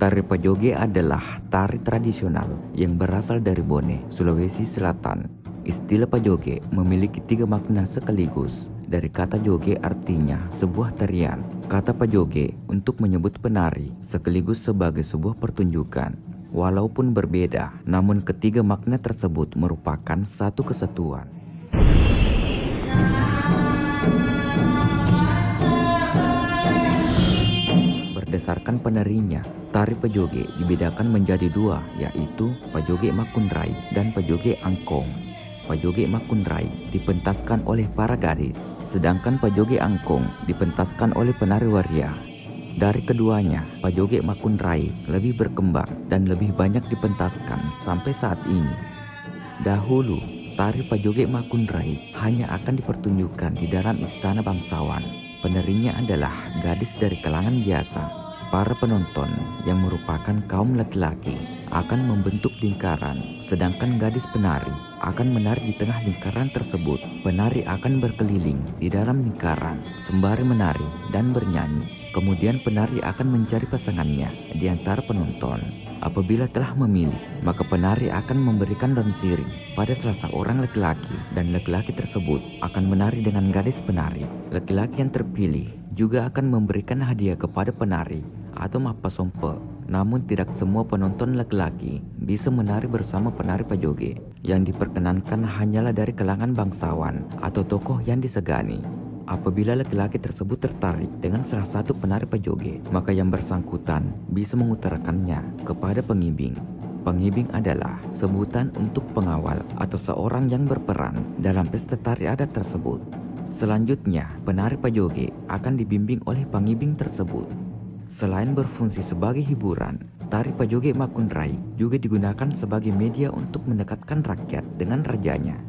Tari Pajoge adalah tari tradisional yang berasal dari Bone, Sulawesi Selatan. Istilah Pajoge memiliki 3 makna sekaligus. Dari kata joge artinya sebuah tarian. Kata Pajoge untuk menyebut penari sekaligus sebagai sebuah pertunjukan. Walaupun berbeda, namun ketiga makna tersebut merupakan satu kesatuan. Berdasarkan penarinya, tari Pajoge dibedakan menjadi 2, yaitu Pajoge Makunrai dan Pajoge Angkong. Pajoge Makunrai dipentaskan oleh para gadis, sedangkan Pajoge Angkong dipentaskan oleh penari waria. Dari keduanya, Pajoge Makunrai lebih berkembang dan lebih banyak dipentaskan sampai saat ini. Dahulu, tari Pajoge Makunrai hanya akan dipertunjukkan di dalam istana bangsawan. Penarinya adalah gadis dari kalangan biasa. Para penonton yang merupakan kaum laki-laki akan membentuk lingkaran, sedangkan gadis penari akan menari di tengah lingkaran tersebut. Penari akan berkeliling di dalam lingkaran sembari menari dan bernyanyi. Kemudian penari akan mencari pasangannya di antara penonton. Apabila telah memilih, maka penari akan memberikan daun sirih pada salah seorang laki-laki dan laki-laki tersebut akan menari dengan gadis penari. Laki-laki yang terpilih juga akan memberikan hadiah kepada penari atau mapasompe. Namun tidak semua penonton laki-laki bisa menari bersama penari Pajoge. Yang diperkenankan hanyalah dari kalangan bangsawan atau tokoh yang disegani. Apabila laki-laki tersebut tertarik dengan salah satu penari Pajoge, maka yang bersangkutan bisa mengutarakannya kepada pengimbing. Pengimbing adalah sebutan untuk pengawal atau seorang yang berperan dalam pesta tari adat tersebut. Selanjutnya, penari Pajoge akan dibimbing oleh pengimbing tersebut. Selain berfungsi sebagai hiburan, tari Pajoge Makunrai juga digunakan sebagai media untuk mendekatkan rakyat dengan rajanya.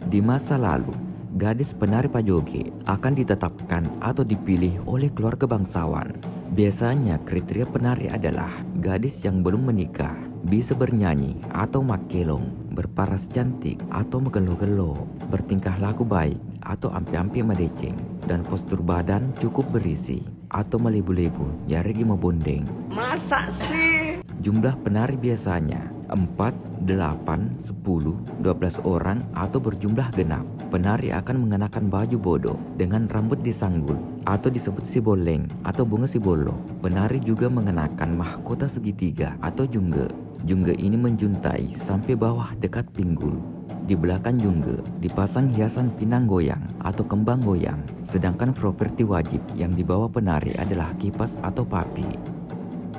Di masa lalu, gadis penari Pajoge akan ditetapkan atau dipilih oleh keluarga bangsawan. Biasanya kriteria penari adalah gadis yang belum menikah, bisa bernyanyi atau makelong, berparas cantik atau megelo-gelo, bertingkah laku baik atau ampi-ampi madeceng, dan postur badan cukup berisi atau melebu-lebu yaregi mebondeng. Masa sih? Jumlah penari biasanya 4, 8, 10, 12 orang atau berjumlah genap. Penari akan mengenakan baju bodo dengan rambut disanggul atau disebut siboleng atau bunga sibolo. Penari juga mengenakan mahkota segitiga atau jungge. Jungge ini menjuntai sampai bawah dekat pinggul. Di belakang jungge dipasang hiasan pinang goyang atau kembang goyang. Sedangkan properti wajib yang dibawa penari adalah kipas atau papi.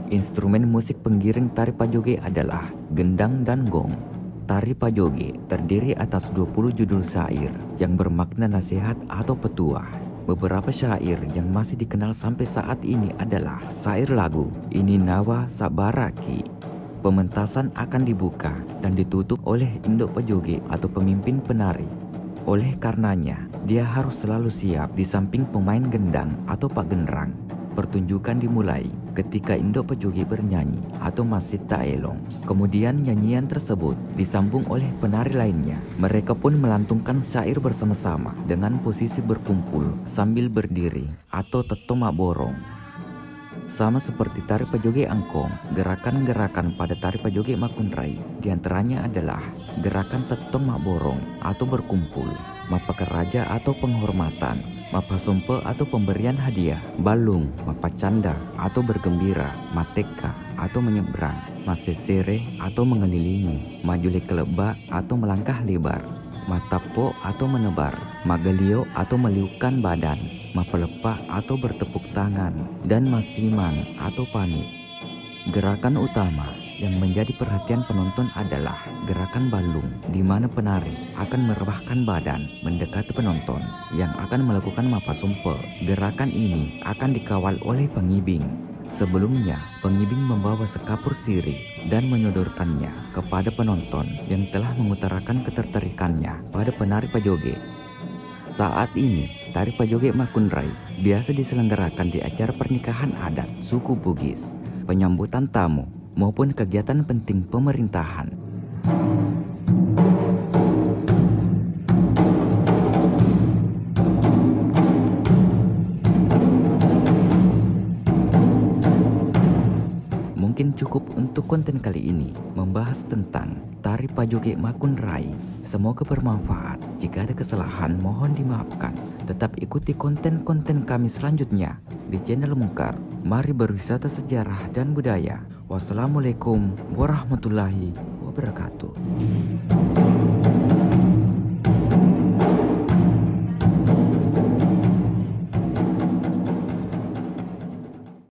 Instrumen musik penggiring tari Pajoge adalah gendang dan gong. Tari Pajoge terdiri atas 20 judul syair yang bermakna nasihat atau petuah. Beberapa syair yang masih dikenal sampai saat ini adalah syair lagu Ini Nawa Sabaraki. Pementasan akan dibuka dan ditutup oleh induk Pajoge atau pemimpin penari. Oleh karenanya, dia harus selalu siap di samping pemain gendang atau pak genderang. Pertunjukan dimulai ketika induk Pajoge bernyanyi atau masih taelong. Kemudian nyanyian tersebut disambung oleh penari lainnya. Mereka pun melantungkan syair bersama-sama dengan posisi berkumpul sambil berdiri atau tetoma borong. Sama seperti tari Pajoge Angkong, gerakan-gerakan pada tari Pajoge Makunrai diantaranya adalah gerakan tetong mak borong atau berkumpul, mapakaraja atau penghormatan, mapasompe atau pemberian hadiah, balung, mapacanda atau bergembira, mateka atau menyeberang, masesere atau mengelilingi, majule keleba atau melangkah lebar, matapo atau menebar, magalio atau meliukan badan, mapelepa atau bertepuk tangan, dan masiman atau panik. Gerakan utama yang menjadi perhatian penonton adalah gerakan balung, di mana penari akan merebahkan badan mendekati penonton yang akan melakukan mapasompe. Gerakan ini akan dikawal oleh pengimbing. Sebelumnya, pengimbing membawa sekapur sirih dan menyodorkannya kepada penonton yang telah mengutarakan ketertarikannya pada penari Pajoge. Saat ini, tari Pajoge Makunrai biasa diselenggarakan di acara pernikahan adat suku Bugis, penyambutan tamu, maupun kegiatan penting pemerintahan. mungkin cukup untuk konten kali ini, membahas tentang Tari Pajoge Makun Rai. Semoga bermanfaat. Jika ada kesalahan mohon dimaafkan. Tetap ikuti konten-konten kami selanjutnya di channel Mungkar. Mari berwisata sejarah dan budaya. Wassalamualaikum warahmatullahi wabarakatuh.